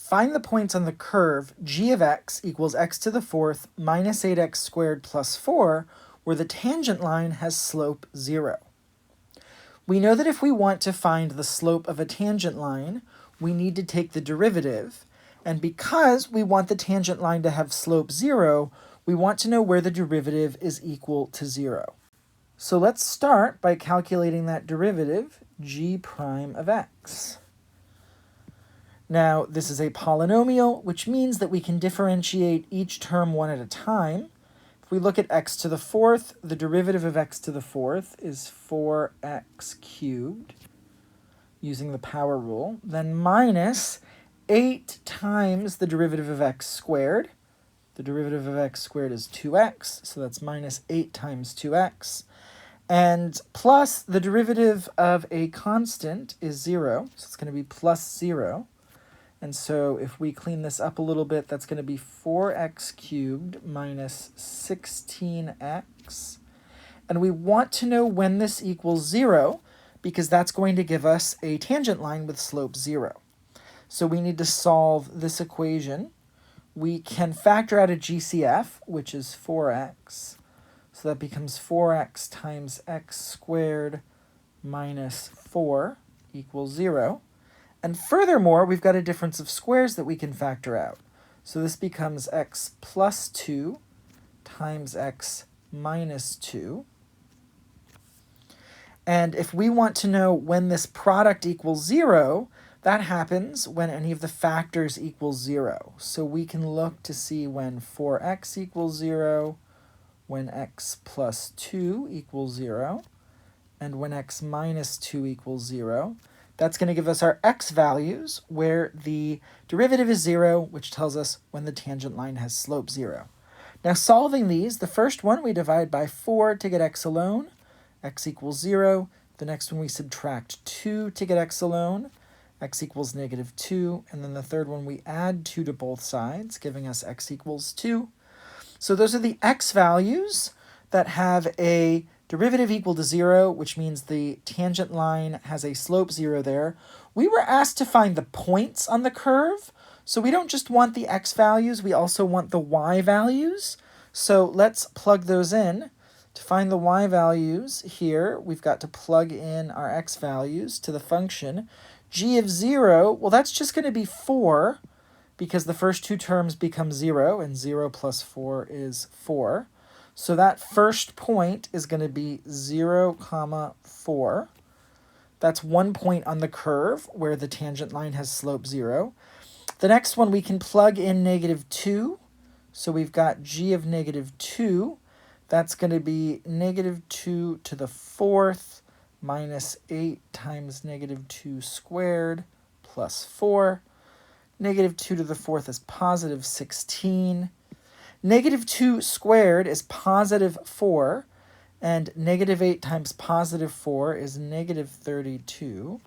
Find the points on the curve g of x equals x to the fourth minus 8x squared plus 4, where the tangent line has slope 0. We know that if we want to find the slope of a tangent line, we need to take the derivative, and because we want the tangent line to have slope 0, we want to know where the derivative is equal to 0. So let's start by calculating that derivative, g prime of x. Now, this is a polynomial, which means that we can differentiate each term one at a time. If we look at x to the fourth, the derivative of x to the fourth is 4x cubed, using the power rule, then minus 8 times the derivative of x squared. The derivative of x squared is 2x, so that's minus 8 times 2x. And plus the derivative of a constant is 0, so it's going to be plus 0. And so if we clean this up a little bit, that's going to be 4x cubed minus 16x. And we want to know when this equals 0, because that's going to give us a tangent line with slope 0. So we need to solve this equation. We can factor out a GCF, which is 4x. So that becomes 4x times x squared minus 4 equals 0. And furthermore, we've got a difference of squares that we can factor out. So this becomes x plus 2 times x minus 2. And if we want to know when this product equals 0, that happens when any of the factors equal 0. So we can look to see when 4x equals 0, when x plus 2 equals 0, and when x minus 2 equals 0. That's going to give us our x values, where the derivative is 0, which tells us when the tangent line has slope 0. Now solving these, the first one we divide by 4 to get x alone, x equals 0. The next one we subtract 2 to get x alone, x equals negative 2. And then the third one we add 2 to both sides, giving us x equals 2. So those are the x values that have a derivative equal to 0, which means the tangent line has a slope 0 there. We were asked to find the points on the curve, so we don't just want the x values, we also want the y values. So let's plug those in. To find the y values here, we've got to plug in our x values to the function. G of 0, well, that's just going to be 4, because the first two terms become 0, and 0 plus 4 is 4. So that first point is going to be 0, 4. That's 1 point on the curve where the tangent line has slope 0. The next one we can plug in negative 2. So we've got g of negative 2. That's going to be negative 2 to the fourth minus 8 times negative 2 squared plus 4. Negative 2 to the fourth is positive 16. Negative 2 squared is positive 4, and negative 8 times positive 4 is negative 32.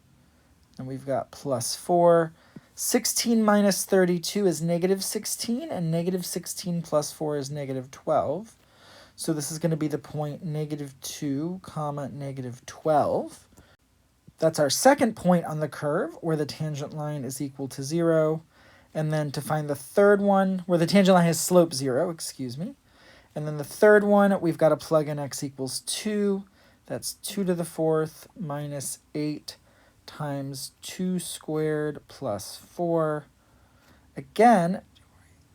And we've got plus 4. 16 minus 32 is negative 16, and negative 16 plus 4 is negative 12. So this is going to be the point negative 2, comma, negative 12. That's our second point on the curve, where the tangent line is equal to 0. And then to find the third one, where the tangent line has slope 0, And then the third one, we've got to plug in x equals 2. That's 2 to the fourth minus 8 times 2 squared plus 4. Again,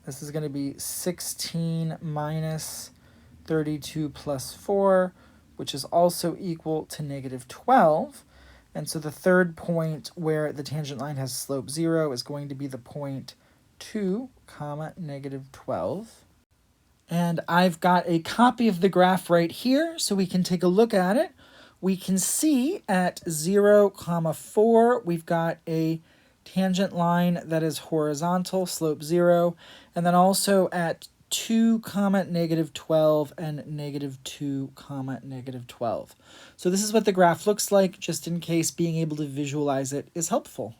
this is going to be 16 minus 32 plus 4, which is also equal to negative 12. And so the third point where the tangent line has slope 0 is going to be the point 2, comma, negative 12. And I've got a copy of the graph right here, so we can take a look at it. We can see at 0, 4, we've got a tangent line that is horizontal, slope 0, and then also at 2, negative 12, and negative 2, negative 12. So this is what the graph looks like, just in case being able to visualize it is helpful.